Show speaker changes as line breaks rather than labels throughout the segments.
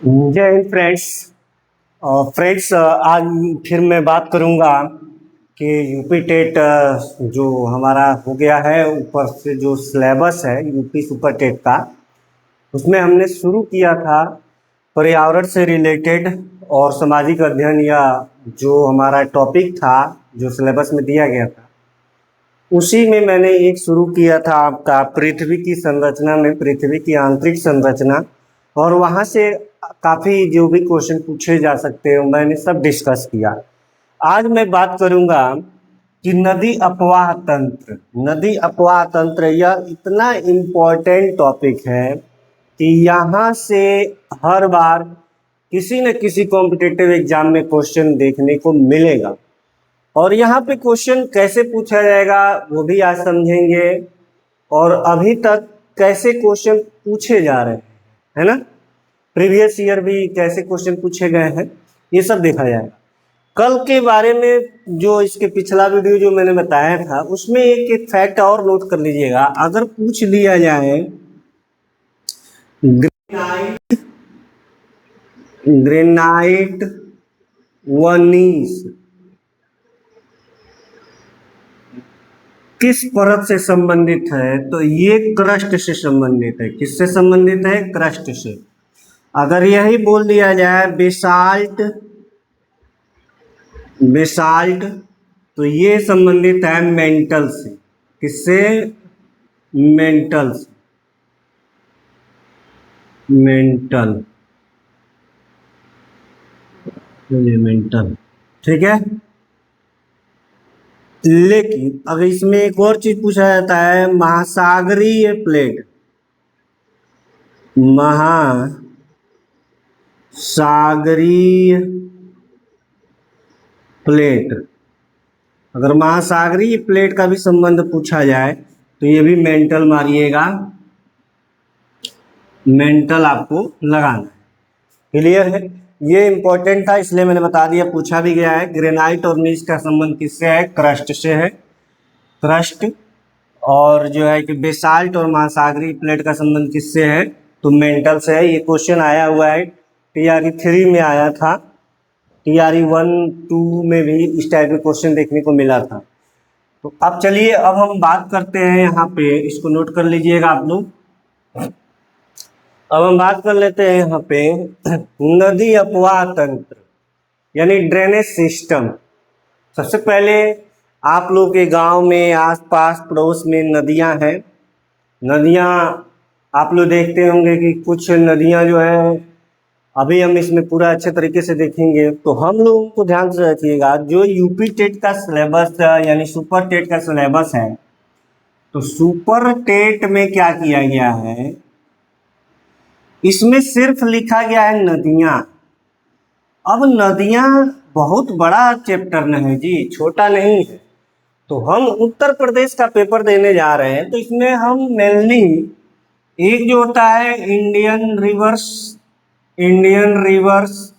जय Hind friends. Friends, आज फिर मैं बात करूंगा कि यूपी टेट जो हमारा हो गया है, ऊपर से जो सिलेबस है यूपी सुपर टेट का, उसमें हमने शुरू किया था पर्यावरण से रिलेटेड और सामाजिक अध्ययन, या जो हमारा टॉपिक था जो सिलेबस में दिया गया था, उसी में मैंने एक शुरू किया था आपका पृथ्वी की संरचना में पृथ्वी की आंतरिक संरचना। और वहाँ से काफ़ी जो भी क्वेश्चन पूछे जा सकते हैं मैंने सब डिस्कस किया। आज मैं बात करूँगा कि नदी अपवाह तंत्र। नदी अपवाह तंत्र यह इतना इम्पोर्टेंट टॉपिक है कि यहाँ से हर बार किसी न किसी कॉम्पिटिटिव एग्जाम में क्वेश्चन देखने को मिलेगा। और यहाँ पे क्वेश्चन कैसे पूछा जाएगा वो भी आज समझेंगे, और अभी तक कैसे क्वेश्चन पूछे जा रहे हैं, है ना, प्रीवियस ईयर भी कैसे क्वेश्चन पूछे गए हैं, ये सब देखा जाएगा। कल के बारे में जो इसके पिछला वीडियो जो मैंने बताया था, उसमें एक फैक्ट और नोट कर लीजिएगा। अगर पूछ लिया जाए ग्रेनाइट वनीस किस परत से संबंधित है, तो ये क्रस्ट से संबंधित है। किससे संबंधित है? क्रस्ट से। अगर यही बोल दिया जाए बेसाल्ट, बेसाल्ट, तो ये संबंधित है मेंटल से। किससे? मेंटल से। मेंटल, मेंटल, ठीक है। लेकिन अब इसमें एक और चीज पूछा जाता है, महासागरीय प्लेट, महासागरीय प्लेट। अगर महासागरीय प्लेट का भी संबंध पूछा जाए तो ये भी मेंटल मारिएगा, मेंटल आपको लगाना है। क्लियर है? ये इंपॉर्टेंट था इसलिए मैंने बता दिया, पूछा भी गया है। ग्रेनाइट और नीच का संबंध किससे है? क्रस्ट से है, क्रस्ट। और जो है कि बेसाल्ट और महासागरीय प्लेट का संबंध किससे है? तो मेंटल से है। ये क्वेश्चन आया हुआ है, टीआरई 3 में आया था, टीआरई 1, 2 में भी इस टाइप के क्वेश्चन देखने को मिला था। तो अब चलिए, अब हम बात करते हैं यहाँ पे, इसको नोट कर लीजिएगा आप लोग। अब हम बात कर लेते हैं यहाँ पे नदी अपवाह तंत्र यानी ड्रेनेज सिस्टम। सबसे पहले आप लोग के गांव में आसपास पड़ोस में नदियां हैं। नदियां आप लोग देखते होंगे कि कुछ नदियां जो है, अभी हम इसमें पूरा अच्छे तरीके से देखेंगे। तो हम लोगों को ध्यान से रखिएगा, जो यूपी टेट का सिलेबस यानी सुपर टेट का सिलेबस है, तो सुपर टेट में क्या किया गया है, इसमें सिर्फ लिखा गया है नदियां। अब नदियां बहुत बड़ा चैप्टर नहीं है जी, छोटा नहीं है। तो हम उत्तर प्रदेश का पेपर देने जा रहे हैं, तो इसमें हम मेनली एक जो होता है इंडियन रिवर्स, इंडियन रिवर्स,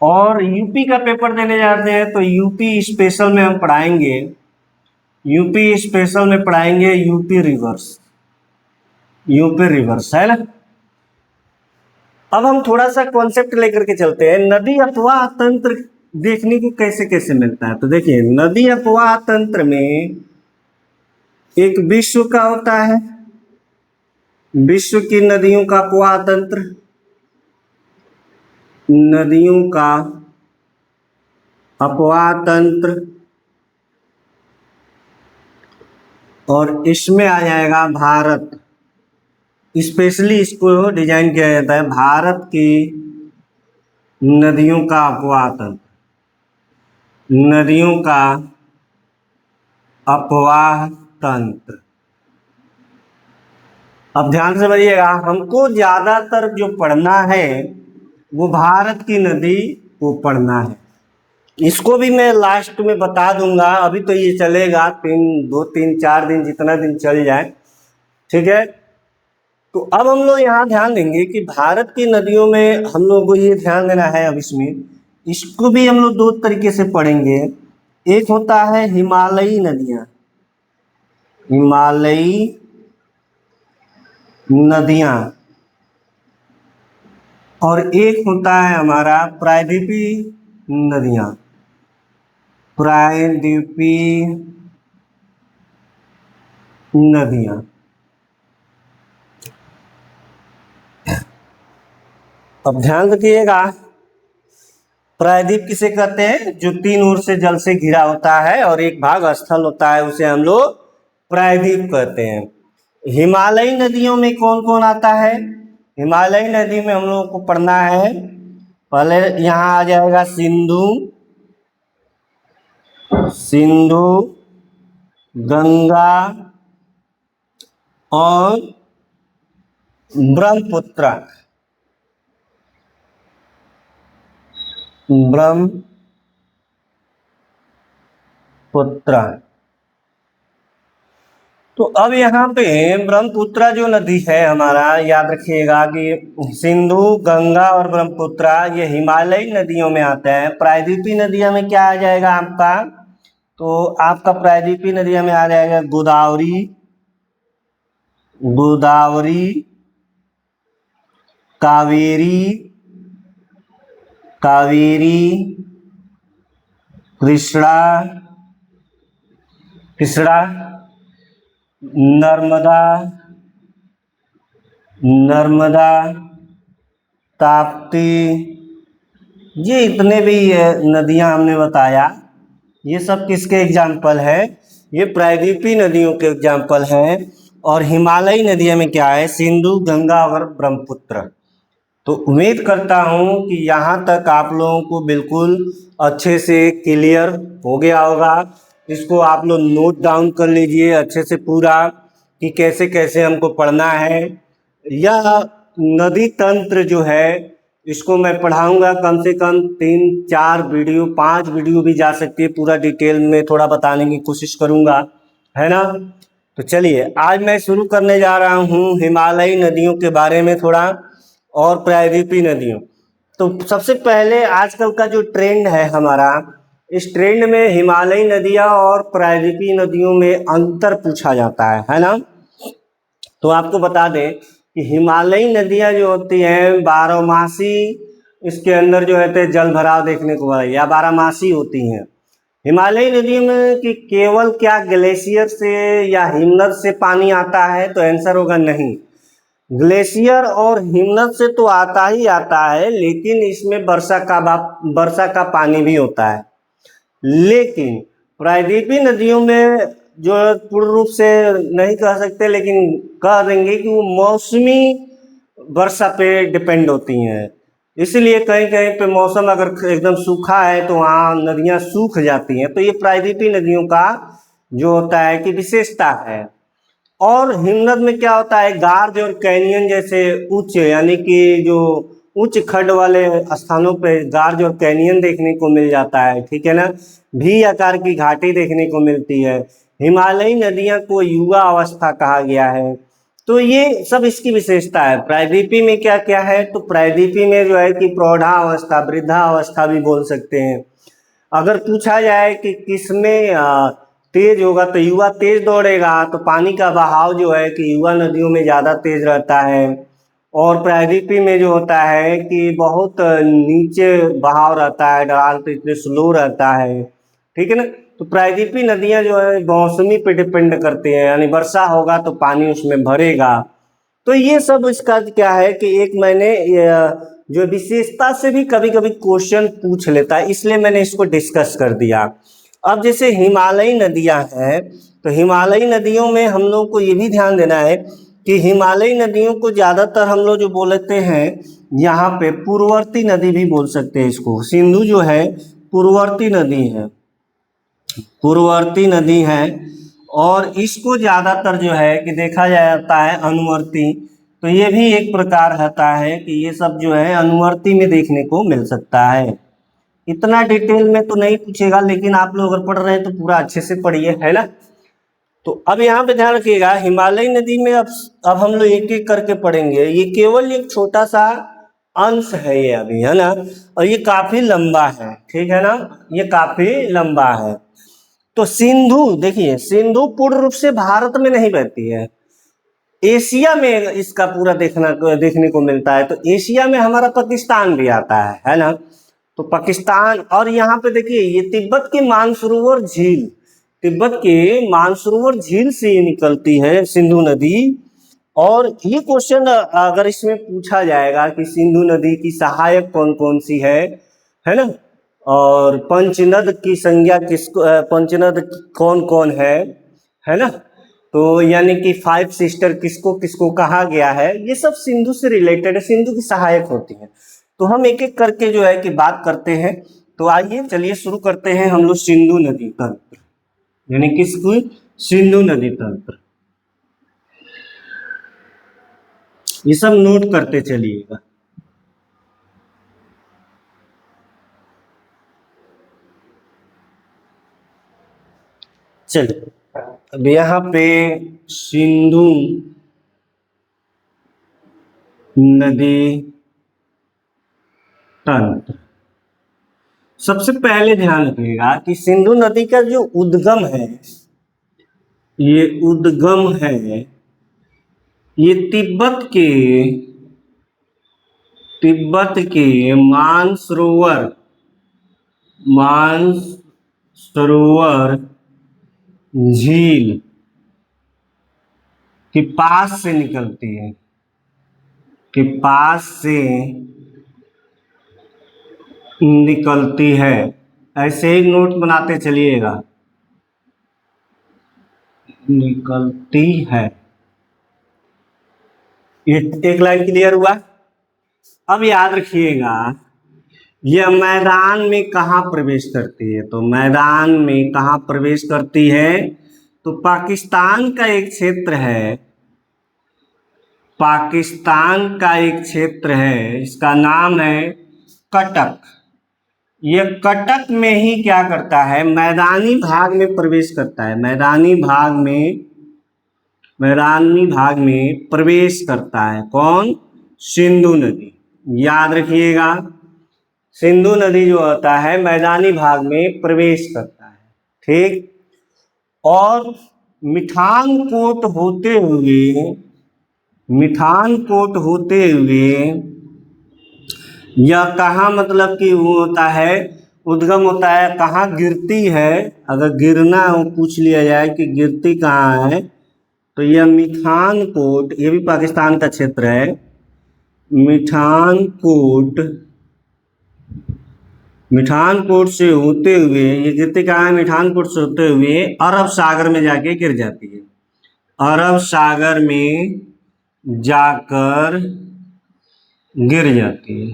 और यूपी का पेपर देने जाते हैं तो यूपी स्पेशल में हम पढ़ाएंगे, यूपी स्पेशल में पढ़ाएंगे यूपी रिवर्स, यूपी रिवर्स, है ना। अब हम थोड़ा सा कॉन्सेप्ट लेकर के चलते हैं। नदी अपवाह तंत्र देखने को कैसे कैसे मिलता है, तो देखिए, नदी अपवाह तंत्र में एक विश्व का होता है, विश्व की नदियों का अपवाह तंत्र, नदियों का अपवाह तंत्र, और इसमें आ जाएगा भारत। स्पेशली इसको डिजाइन किया जाता है भारत की नदियों का अपवाह तंत्र, नदियों का अपवाह तंत्र। अब ध्यान से समझिएगा, हमको ज्यादातर जो पढ़ना है वो भारत की नदी को पढ़ना है। इसको भी मैं लास्ट में बता दूंगा, अभी तो ये चलेगा 2 3 4 दिन, जितना दिन चल जाए, ठीक है। तो अब हम लोग यहाँ ध्यान देंगे कि भारत की नदियों में हम लोग को ये ध्यान देना है। अब इसमें इसको भी हम लोग दो तरीके से पढ़ेंगे। एक होता है हिमालयी नदियाँ, हिमालयी नदियाँ, और एक होता है हमारा प्रायद्वीपी नदियाँ। प्रायद्वीपी नदियाँ, अब ध्यान रखिएगा, प्रायद्वीप किसे कहते हैं? जो तीन ओर से जल से घिरा होता है और एक भाग स्थल होता है, उसे हम लोग प्रायद्वीप कहते हैं। हिमालयी नदियों में कौन कौन आता है? हिमालयी नदी में हम लोगों को पढ़ना है, पहले यहाँ आ जाएगा सिंधु, सिंधु, गंगा और ब्रह्मपुत्र। ब्रह्मपुत्र। तो अब यहाँ पे ब्रह्मपुत्र जो नदी है हमारा, याद रखिएगा कि सिंधु, गंगा और ब्रह्मपुत्र ये हिमालयी नदियों में आते हैं। प्रायद्वीपी नदियों में क्या आ जाएगा आपका? तो आपका प्रायद्वीपी नदियों में आ जाएगा गोदावरी, गोदावरी, कावेरी, कावेरी, कृष्णा, कृष्णा, नर्मदा, नर्मदा, ताप्ती। ये इतने भी नदियां हमने बताया, ये सब किसके एग्जाम्पल है? ये प्रायद्वीपी नदियों के एग्जाम्पल हैं। और हिमालयी नदियों में क्या है? सिंधु, गंगा और ब्रह्मपुत्र। तो उम्मीद करता हूँ कि यहाँ तक आप लोगों को बिल्कुल अच्छे से क्लियर हो गया होगा। इसको आप लोग नोट डाउन कर लीजिए अच्छे से पूरा, कि कैसे कैसे हमको पढ़ना है। यह नदी तंत्र जो है, इसको मैं पढ़ाऊंगा कम से कम 3-4 वीडियो, 5 वीडियो भी जा सकती है, पूरा डिटेल में थोड़ा बताने की कोशिश करूंगा, है ना। तो चलिए आज मैं शुरू करने जा रहा हूँ हिमालयी नदियों के बारे में थोड़ा, और प्रायद्वीपी नदियों। तो सबसे पहले आजकल का जो ट्रेंड है हमारा, इस ट्रेंड में हिमालयी नदियाँ और प्रायद्वीपी नदियों में अंतर पूछा जाता है ना। तो आपको बता दें कि हिमालयी नदियाँ जो होती हैं बारहमासी, इसके अंदर जो है जल भराव देखने को मिला, या बारहमासी होती हैं। हिमालयी नदियों में कि केवल क्या ग्लेशियर से या हिमनद से पानी आता है? तो आंसर होगा नहीं। ग्लेशियर और हिमनद से तो आता ही आता है, लेकिन इसमें वर्षा का पानी भी होता है। लेकिन प्रायद्वीपी नदियों में जो पूर्ण रूप से नहीं कह सकते, लेकिन कह देंगे कि वो मौसमी वर्षा पे डिपेंड होती हैं। इसलिए कहीं कहीं पे मौसम अगर एकदम सूखा है तो वहाँ नदियाँ सूख जाती हैं। तो ये प्रायद्वीपी नदियों का जो होता है कि विशेषता है। और हिमनद में क्या होता है? गार्ज और कैनियन जैसे उच्च, यानी कि जो उच्च खड्ड वाले स्थानों पे गार्ज और कैनियन देखने को मिल जाता है, ठीक है ना। भी आकार की घाटी देखने को मिलती है। हिमालयी नदियां को युवा अवस्था कहा गया है। तो ये सब इसकी विशेषता है। प्रायद्वीपी में क्या क्या है? तो प्रायद्वीपी में जो है कि प्रौढ़ावस्था, वृद्धावस्था भी बोल सकते हैं। अगर पूछा जाए कि किसमें तेज होगा, तो युवा तेज दौड़ेगा, तो पानी का बहाव जो है कि युवा नदियों में ज़्यादा तेज रहता है। और प्रायद्वीपी में जो होता है कि बहुत नीचे बहाव रहता है, ढाल तो इतने स्लो रहता है, ठीक है ना। तो प्रायद्वीपी नदियाँ जो है मौसमी पे डिपेंड करती हैं, यानी वर्षा होगा तो पानी उसमें भरेगा। तो ये सब इसका क्या है कि एक मैंने जो विशेषता से भी कभी कभी क्वेश्चन पूछ लेता है, इसलिए मैंने इसको डिस्कस कर दिया। अब जैसे हिमालयी नदियां हैं, तो हिमालयी नदियों में हम लोग को ये भी ध्यान देना है कि हिमालयी नदियों को ज़्यादातर हम लोग जो बोलते हैं यहाँ पे पूर्ववर्ती नदी भी बोल सकते हैं इसको। सिंधु जो है पूर्ववर्ती नदी है, पूर्ववर्ती नदी है। और इसको ज़्यादातर जो है कि देखा जाता है अनुवर्ती। तो ये भी एक प्रकार रहता है कि ये सब जो है अनुवर्ती में देखने को मिल सकता है। इतना डिटेल में तो नहीं पूछेगा, लेकिन आप लोग अगर पढ़ रहे हैं तो पूरा अच्छे से पढ़िए, है ना। तो अब यहाँ पे ध्यान रखिएगा, हिमालयी नदी में अब हम लोग एक एक करके पढ़ेंगे। ये केवल एक छोटा सा अंश है ये अभी, है ना। और ये काफी लंबा है, ठीक है ना, ये काफी लंबा है। तो सिंधु देखिए, सिंधु पूर्ण रूप से भारत में नहीं बहती है। एशिया में इसका पूरा देखने को मिलता है। तो एशिया में हमारा पाकिस्तान भी आता है ना। तो पाकिस्तान, और यहाँ पे देखिए ये तिब्बत के मानसरोवर झील, तिब्बत के मानसरोवर झील से ये निकलती है सिंधु नदी। और ये क्वेश्चन अगर इसमें पूछा जाएगा कि सिंधु नदी की सहायक कौन कौन सी है ना, और पंचनद की संज्ञा किसको, पंचनद कौन कौन है ना, तो यानी कि 5 सिस्टर किसको किसको कहा गया है, ये सब सिंधु से रिलेटेड है, सिंधु की सहायक होती है। तो हम एक एक करके जो है कि बात करते हैं। तो आइए चलिए शुरू करते हैं हम लोग सिंधु नदी तंत्र, यानी किसकी, सिंधु नदी तंत्र। ये सब नोट करते चलिएगा। चलिए अब यहाँ पे सिंधु नदी तंत्र, सबसे पहले ध्यान रखिएगा कि सिंधु नदी का जो उद्गम है, ये उद्गम है, ये तिब्बत के मानसरोवर झील के पास से निकलती है, के पास से निकलती है। ऐसे ही नोट बनाते चलिएगा, निकलती है। एक लाइन क्लियर हुआ। अब याद रखिएगा यह मैदान में कहाँ प्रवेश करती है, तो मैदान में कहाँ प्रवेश करती है, तो पाकिस्तान का एक क्षेत्र है, पाकिस्तान का एक क्षेत्र है, इसका नाम है कटक। ये कटक में ही क्या करता है, मैदानी भाग में प्रवेश करता है, मैदानी भाग में प्रवेश करता है। कौन, सिंधु नदी। याद रखिएगा सिंधु नदी जो होता है मैदानी भाग में प्रवेश करता है, ठीक। और मिठानकोट होते हुए यह कहाँ, मतलब कि वो होता है, उद्गम होता है, कहाँ गिरती है। अगर गिरना हो पूछ लिया जाए कि गिरती कहाँ है, तो यह मिठानकोट, ये भी पाकिस्तान का क्षेत्र है, मिठानकोट से होते हुए ये गिरती कहाँ है, मिठानकोट से होते हुए अरब सागर में जाके गिर जाती है, अरब सागर में जाकर गिर जाती है,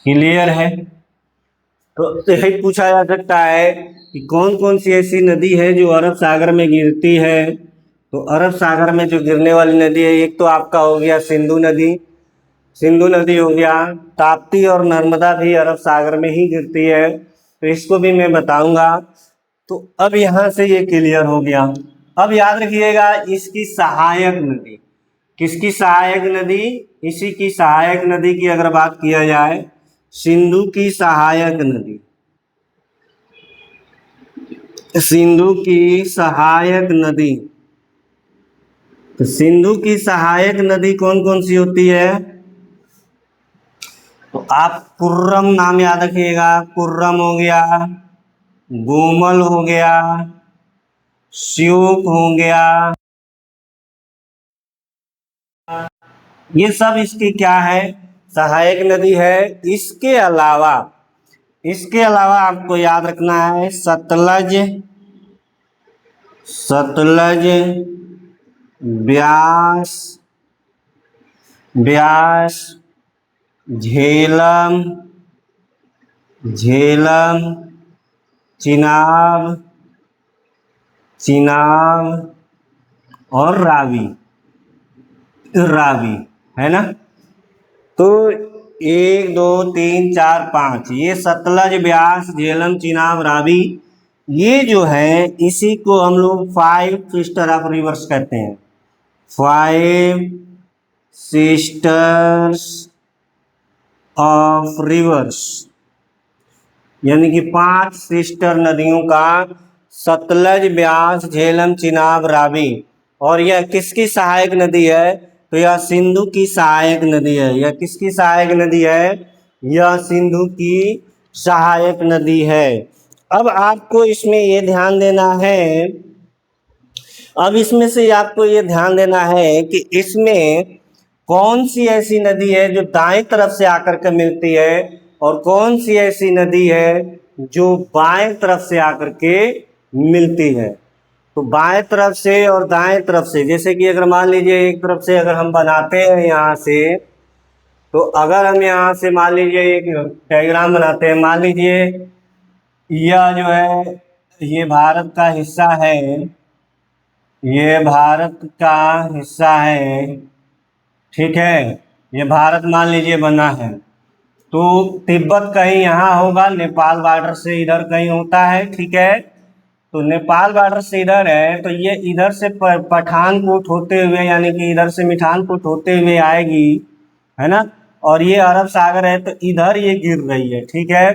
क्लियर है। तो यही पूछा जा सकता है कि कौन कौन सी ऐसी नदी है जो अरब सागर में गिरती है। तो अरब सागर में जो गिरने वाली नदी है, एक तो आपका हो गया सिंधु नदी हो गया, ताप्ती और नर्मदा भी अरब सागर में ही गिरती है, तो इसको भी मैं बताऊंगा। तो अब यहाँ से ये क्लियर हो गया। अब याद रखिएगा इसकी सहायक नदी, किसकी सहायक नदी, इसी की सहायक नदी की अगर बात किया जाए, सिंधु की सहायक नदी, सिंधु की सहायक नदी। तो सिंधु की सहायक नदी कौन कौन सी होती है, तो आप कुर्रम नाम याद रखिएगा, कुर्रम हो गया, गोमल हो गया, श्योक हो गया, ये सब इसकी क्या है, सहायक नदी है। इसके अलावा आपको याद रखना है सतलज, ब्यास, झेलम, चिनाब और रावी है ना। तो 1 2 3 4 5 ये सतलज, ब्यास, झेलम, चिनाब, रावी, ये जो है इसी को हम लोग 5 सिस्टर ऑफ रिवर्स कहते हैं, 5 सिस्टर्स ऑफ रिवर्स, यानी कि 5 सिस्टर नदियों का सतलज, ब्यास, झेलम, चिनाब, रावी। और यह किसकी सहायक नदी है? तो यह सिंधु की सहायक नदी है। यह किसकी सहायक नदी है? यह सिंधु की सहायक नदी है। अब आपको इसमें ये ध्यान देना है, अब इसमें से आपको ये ध्यान देना है कि इसमें कौन सी ऐसी नदी है जो दाएं तरफ से आकर के मिलती है और कौन सी ऐसी नदी है जो बाएं तरफ से आकर के मिलती है। तो बाएं तरफ से और दाएं तरफ से, जैसे कि अगर मान लीजिए एक तरफ से अगर हम बनाते हैं यहाँ से, तो अगर हम यहाँ से मान लीजिए एक डायग्राम बनाते हैं, मान लीजिए यह जो है ये भारत का हिस्सा है, ये भारत का हिस्सा है, ठीक है, ये भारत मान लीजिए बना है। तो तिब्बत कहीं यहाँ होगा, नेपाल बॉर्डर से इधर कहीं होता है, ठीक है। तो नेपाल बॉर्डर से इधर है, तो ये इधर से पठानकोट होते हुए, यानी कि इधर से मिठानकोट होते हुए आएगी, है ना। और ये अरब सागर है, तो इधर ये गिर रही है, ठीक है।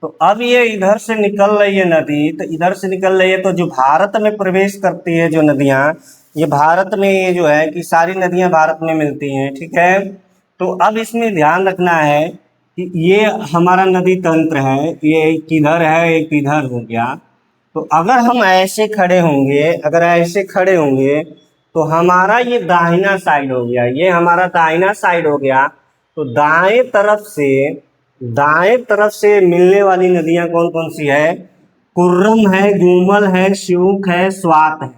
तो अब ये इधर से निकल रही है नदी, तो इधर से निकल रही है, तो जो भारत में प्रवेश करती है जो नदियाँ, ये भारत में, ये जो है कि सारी नदियाँ भारत में मिलती हैं, ठीक है। तो अब इसमें ध्यान रखना है कि ये हमारा नदी तंत्र है, ये एक इधर है एक इधर हो गया। तो अगर हम ऐसे खड़े होंगे, अगर ऐसे खड़े होंगे, तो हमारा ये दाहिना साइड हो गया, ये हमारा दाहिना साइड हो गया। तो दाएं तरफ से मिलने वाली नदियां कौन कौन सी है? कुर्रम है, गुमल है, श्यूक है, स्वात है।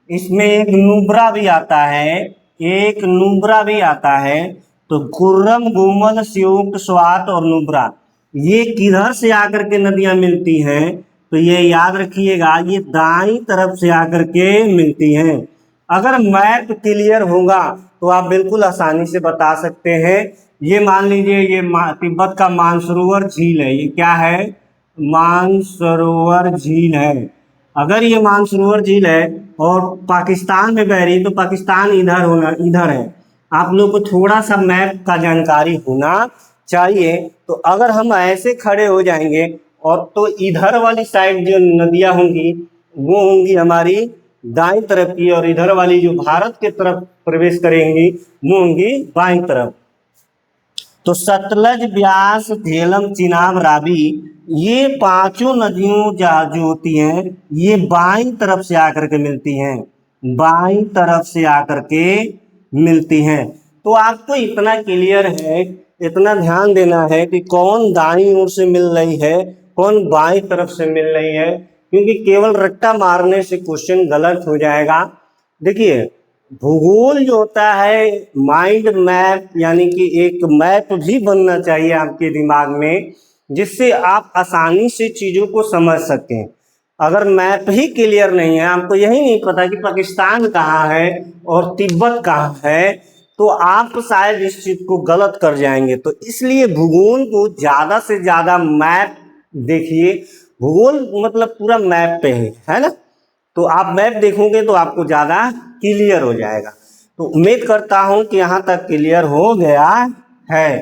इसमें एक नुब्रा भी आता है, एक नुब्रा भी आता है। तो कुर्रम, गुमल, श्यूक, स्वात और नुब्रा, ये किधर से आकर के नदियां मिलती हैं? तो ये याद रखिएगा, ये दाईं तरफ से आकर के मिलती हैं। अगर मैप क्लियर होगा तो आप बिल्कुल आसानी से बता सकते हैं। ये मान लीजिए ये तिब्बत का मानसरोवर झील है, ये क्या है? मानसरोवर झील है। अगर ये मानसरोवर झील है और पाकिस्तान में बह रही, तो पाकिस्तान इधर होना, इधर है। आप लोग को थोड़ा सा मैप का जानकारी होना चाहिए। तो अगर हम ऐसे खड़े हो जाएंगे, और तो इधर वाली साइड जो नदियां होंगी वो होंगी हमारी दाईं तरफ की, और इधर वाली जो भारत के तरफ प्रवेश करेंगी वो होंगी बाईं तरफ। तो सतलज, ब्यास, झेलम, चिनाब, रावी, ये पांचों नदियों जो होती हैं ये बाईं तरफ से आकर के मिलती हैं, बाईं तरफ से आकर के मिलती हैं। तो आपको इतना क्लियर है, इतना ध्यान देना है कि कौन दाईं ओर से मिल रही है, कौन बाईं तरफ से मिल रही है, क्योंकि केवल रट्टा मारने से क्वेश्चन गलत हो जाएगा। देखिए, भूगोल जो होता है माइंड मैप, यानी कि एक मैप भी बनना चाहिए आपके दिमाग में, जिससे आप आसानी से चीज़ों को समझ सकें। अगर मैप ही क्लियर नहीं है, आपको यही नहीं पता कि पाकिस्तान कहाँ है और तिब्बत कहाँ है, तो आप शायद इस चीज़ को गलत कर जाएंगे। तो इसलिए भूगोल को ज़्यादा से ज़्यादा मैप देखिए। भूगोल मतलब पूरा मैप पे है ना। तो आप मैप देखोगे तो आपको ज़्यादा क्लियर हो जाएगा। तो उम्मीद करता हूँ कि यहाँ तक क्लियर हो गया है।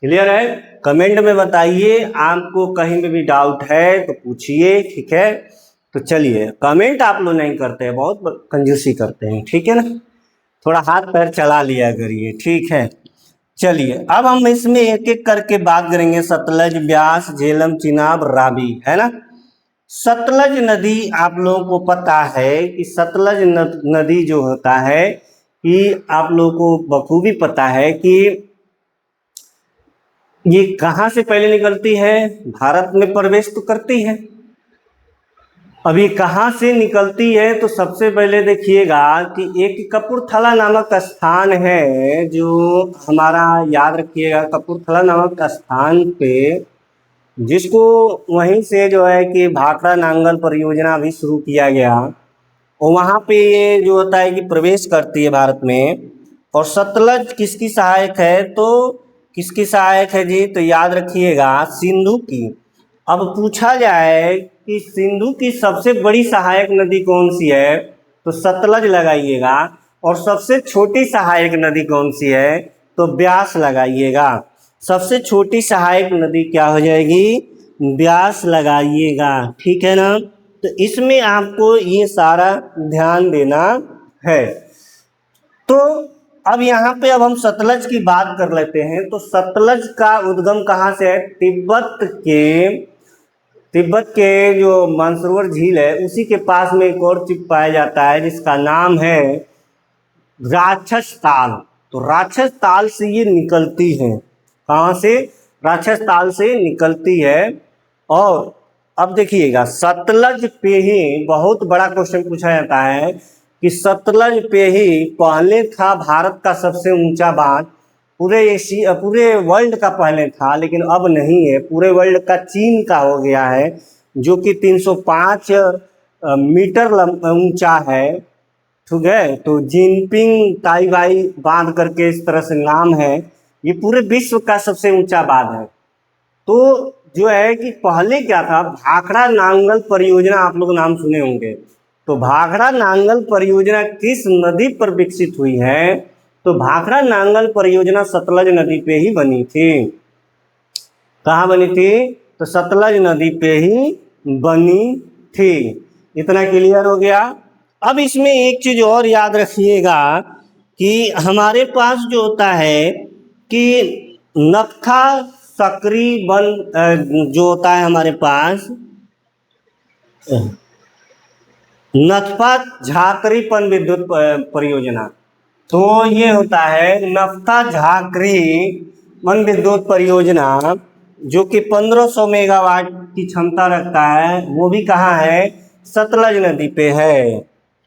क्लियर है? कमेंट में बताइए। आपको कहीं में भी डाउट है तो पूछिए, ठीक है। तो चलिए, कमेंट आप लोग नहीं करते हैं, बहुत कंजूसी करते हैं, ठीक है ना। थोड़ा हाथ पैर चला लिया करिए, ठीक है। चलिए, अब हम इसमें एक एक करके बात करेंगे। सतलज, ब्यास, झेलम, चिनाब, रावी, है ना। सतलज नदी, आप लोगों को पता है कि सतलज नदी जो होता है, कि आप लोगों को बखूबी पता है कि ये कहाँ से पहले निकलती है? भारत में प्रवेश तो करती है। अभी कहाँ से निकलती है? तो सबसे पहले देखिएगा कि एक कपूरथला नामक स्थान है, जो हमारा याद रखिएगा, कपूरथला नामक स्थान पे, जिसको वहीं से जो है कि भाखड़ा नांगल परियोजना भी शुरू किया गया, और वहाँ पे ये जो होता है कि प्रवेश करती है भारत में। और सतलज किसकी सहायक है? तो किसकी सहायक है जी? तो याद रखिएगा, सिंधु की। अब पूछा जाए कि सिंधु की सबसे बड़ी सहायक नदी कौन सी है, तो सतलज लगाइएगा। और सबसे छोटी सहायक नदी कौन सी है? तो ब्यास लगाइएगा। सबसे छोटी सहायक नदी क्या हो जाएगी? ब्यास लगाइएगा, ठीक है ना। तो इसमें आपको ये सारा ध्यान देना है। तो अब यहाँ पे अब हम सतलज की बात कर लेते हैं। तो सतलज का उद्गम कहाँ से है? तिब्बत के जो मानसरोवर झील है उसी के पास में एक और चीज पाया जाता है जिसका नाम है राक्षस ताल। तो राक्षस ताल से ये निकलती है। कहाँ से? राक्षस ताल से निकलती है। और अब देखिएगा, सतलज पे ही बहुत बड़ा क्वेश्चन पूछा जाता है कि सतलज पे ही पहले था भारत का सबसे ऊंचा बांध। पूरे वर्ल्ड का पहले था, लेकिन अब नहीं है। पूरे वर्ल्ड का चीन का हो गया है, जो कि 305 मीटर ऊंचा है। ठीक है, तो जिनपिंग ताईबाई बांध करके इस तरह से नाम है। ये पूरे विश्व का सबसे ऊंचा बांध है। तो जो है कि पहले क्या था, भाखड़ा नांगल परियोजना आप लोग नाम सुने होंगे। तो भाखड़ा नांगल परियोजना किस नदी पर विकसित हुई है? तो भाखड़ा नांगल परियोजना सतलज नदी पे ही बनी थी। कहाँ बनी थी? तो सतलज नदी पे ही बनी थी। इतना क्लियर हो गया। अब इसमें एक चीज और याद रखिएगा कि हमारे पास जो होता है कि नत्था सकरी वन जो होता है हमारे पास, नत्था झाकरी पन विद्युत परियोजना। तो ये होता है नत्था झाकरी पन विद्युत परियोजना, जो कि 1500 मेगावाट की क्षमता रखता है। वो भी कहाँ है? सतलज नदी पे है।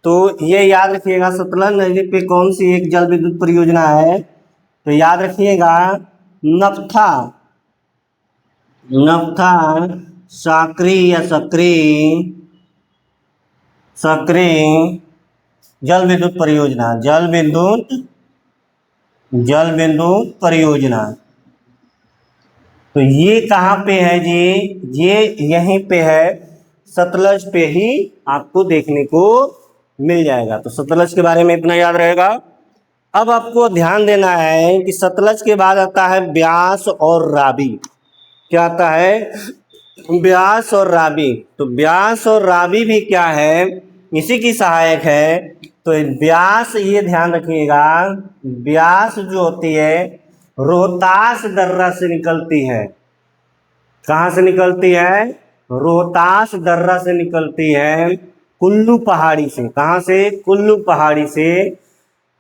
तो ये याद रखिएगा, सतलज नदी पे कौन सी एक जल विद्युत परियोजना है? तो याद रखिएगा, नत्था साकरी या सकरी जल विद्युत परियोजना। तो ये कहाँ पे है जी? ये यहीं पे है, सतलज पे ही आपको देखने को मिल जाएगा। तो सतलज के बारे में इतना याद रहेगा। अब आपको ध्यान देना है कि सतलज के बाद आता है ब्यास और रावी। क्या आता है? ब्यास और रावी। तो ब्यास और रावी भी क्या है? इसी की सहायक है। तो ब्यास, ये ध्यान रखिएगा, ब्यास जो होती है रोहतास दर्रा से निकलती है। कहाँ से निकलती है? रोहतास दर्रा से निकलती है, कुल्लू पहाड़ी से। कहाँ से? कुल्लू पहाड़ी से।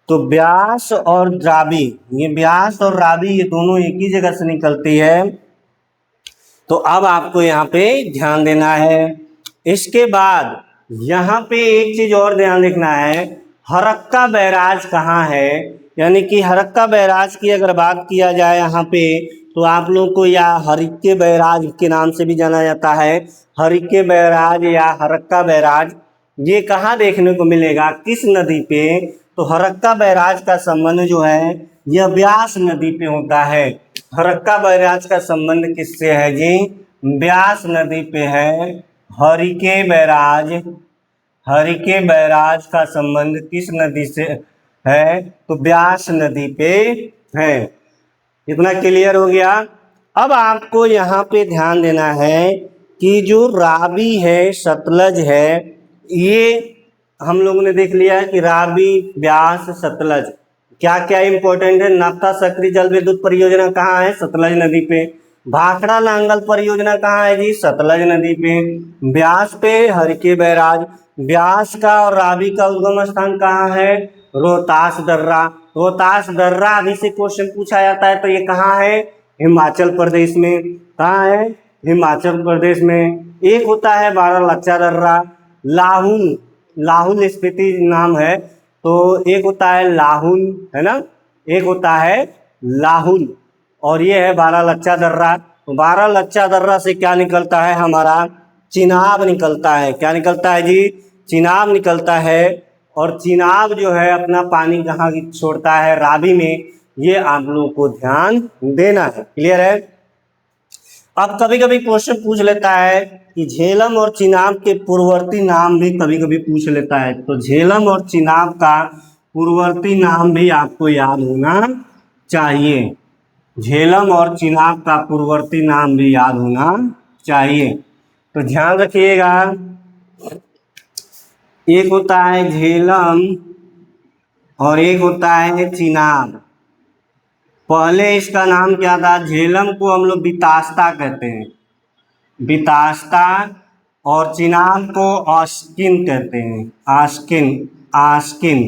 तो ब्यास और रावी, ये ब्यास और रावी ये दोनों एक ही जगह से निकलती है। तो अब आपको यहाँ पे ध्यान देना है। इसके बाद यहाँ पे एक चीज और ध्यान रखना है, हरक्का बैराज कहाँ है? यानी कि हरक्का बैराज की अगर बात किया जाए यहाँ पे, तो आप लोग को या हरिक्के बैराज के नाम से भी जाना जाता है। हरिक्के बैराज या हरक्का बैराज, ये कहाँ देखने को मिलेगा? किस नदी पे? तो हरक्का बैराज का संबंध जो है यह ब्यास नदी पे होता है। हरक्का बैराज का संबंध किससे है जी? ब्यास नदी पे है। हरिके बैराज का संबंध किस नदी से है? तो ब्यास नदी पे है। इतना क्लियर हो गया। अब आपको यहाँ पे ध्यान देना है कि जो रावी है, सतलज है, ये हम लोगों ने देख लिया है कि रावी, ब्यास, सतलज क्या क्या इंपॉर्टेंट है। नत्था सकरी जल विद्युत परियोजना कहाँ है? सतलज नदी पे। भाखड़ा नांगल परियोजना कहाँ है जी? सतलज नदी पे। ब्यास पे हरिके बैराज। ब्यास का और रावी का उद्गम स्थान कहाँ है? रोहतास दर्रा। रोहतास दर्रा अभी से क्वेश्चन पूछा जाता है। तो ये कहाँ है? हिमाचल प्रदेश में। कहाँ है? हिमाचल प्रदेश में। एक होता है बारालाचा दर्रा, लाहुल स्पीति नाम है। तो एक होता है लाहुल, है ना, एक होता है लाहुल, और ये है बारालाचा दर्रा। तो बारालाचा दर्रा से क्या निकलता है? हमारा चिनाब निकलता है। क्या निकलता है जी? चिनाब निकलता है। और चिनाब जो है अपना पानी कहाँ छोड़ता है? रावी में। ये आप लोगों को ध्यान देना है। क्लियर है? अब कभी कभी क्वेश्चन पूछ लेता है कि झेलम और चिनाब के पूर्ववर्ती नाम भी कभी कभी पूछ लेता है। तो झेलम और चिनाब का पूर्ववर्ती नाम भी आपको याद होना चाहिए। झेलम और चिनाब का पूर्ववर्ती नाम भी याद होना चाहिए। तो ध्यान रखिएगा एक होता है झेलम और एक होता है चिनाब। पहले इसका नाम क्या था? झेलम को हम लोग बितास्ता कहते हैं, बितास्ता, और चिनाब को आस्किन कहते हैं, आस्किन, आस्किन,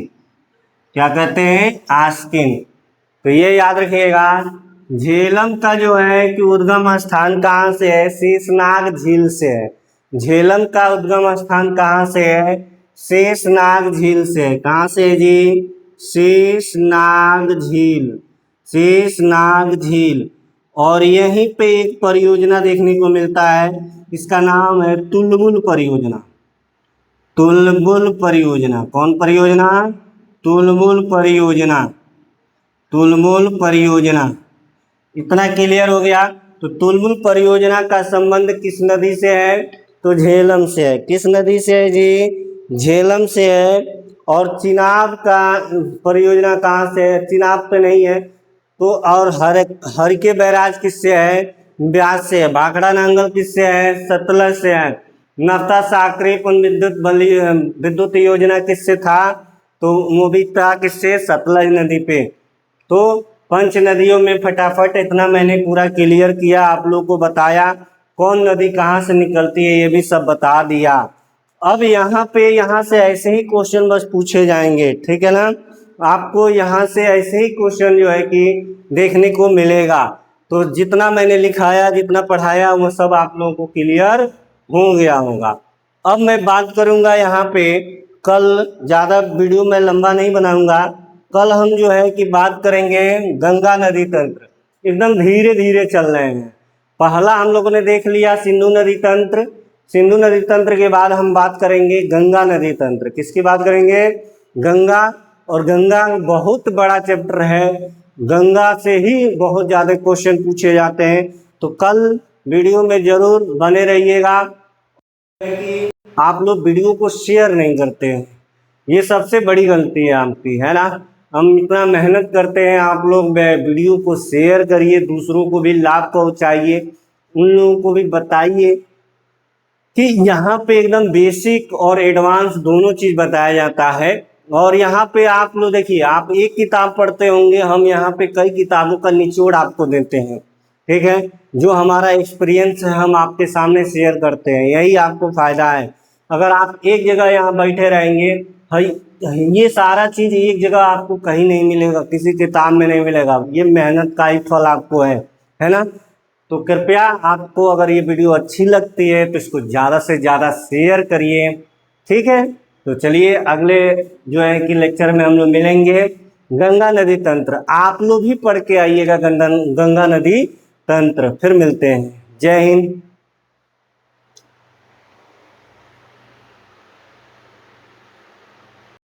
क्या कहते हैं? आस्किन। तो ये याद रखिएगा, झेलम का जो है कि उद्गम स्थान कहाँ से है? शेषनाग झील से है। झेलम का उद्गम स्थान कहाँ से है? शेषनाग झील से है। कहाँ से है जी? शेषनाग झील, शेषनाग झील। और यहीं पे एक परियोजना देखने को मिलता है, इसका नाम है तुलबुल परियोजना। तुलबुल परियोजना। कौन परियोजना? तुलबुल परियोजना, तुलबुल परियोजना। इतना क्लियर हो गया। तो तुलबुल परियोजना का संबंध किस नदी से है? तो झेलम से है। किस नदी से है जी? झेलम से है। और चिनाब का परियोजना कहाँ से है? चिनाब पे नहीं है तो, और हर के बैराज किससे है? ब्यास से है। भाखड़ा नांगल किससे है? सतलज से है। नफ्ता साकरी विद्युत योजना किससे था? तो वो भी था किससे? सतलज नदी पे। तो पंच नदियों में फटाफट इतना मैंने पूरा क्लियर किया, आप लोग को बताया कौन नदी कहाँ से निकलती है, ये भी सब बता दिया। अब यहाँ से ऐसे ही क्वेश्चन बस पूछे जाएंगे, ठीक है ना? आपको यहाँ से ऐसे ही क्वेश्चन जो है कि देखने को मिलेगा। तो जितना मैंने लिखाया, जितना पढ़ाया, वो सब आप लोगों को क्लियर हो गया होगा। अब मैं बात करूँगा यहाँ पे, कल ज़्यादा वीडियो मैं लंबा नहीं बनाऊँगा। कल हम जो है कि बात करेंगे गंगा नदी तंत्र। एकदम धीरे धीरे चल रहे हैं। पहला हम लोगों ने देख लिया सिंधु नदी तंत्र। सिंधु नदी तंत्र के बाद हम बात करेंगे गंगा नदी तंत्र। किसकी बात करेंगे? गंगा। और गंगा बहुत बड़ा चैप्टर है, गंगा से ही बहुत ज़्यादा क्वेश्चन पूछे जाते हैं। तो कल वीडियो में ज़रूर बने रहिएगा। आप लोग वीडियो को शेयर नहीं करते हैं, ये सबसे बड़ी गलती है आपकी, है ना? हम इतना मेहनत करते हैं, आप लोग वीडियो को शेयर करिए, दूसरों को भी लाभ पहुंचाइए, उन लोगों को भी बताइए कि यहाँ पे एकदम बेसिक और एडवांस दोनों चीज़ बताया जाता है। और यहाँ पे आप लोग देखिए, आप एक किताब पढ़ते होंगे, हम यहाँ पे कई किताबों का निचोड़ आपको देते हैं, ठीक है? जो हमारा एक्सपीरियंस है हम आपके सामने शेयर करते हैं, यही आपको फ़ायदा है। अगर आप एक जगह यहाँ बैठे रहेंगे, ये सारा चीज़ एक जगह आपको कहीं नहीं मिलेगा, किसी किताब में नहीं मिलेगा। ये मेहनत का ही फल आपको है ना? तो कृपया आपको अगर ये वीडियो अच्छी लगती है तो इसको ज़्यादा से ज़्यादा शेयर करिए, ठीक है? तो चलिए अगले जो है कि लेक्चर में हम लोग मिलेंगे। गंगा नदी तंत्र आप लोग भी पढ़ के आइएगा, गंगा नदी तंत्र। फिर मिलते हैं। जय हिंद।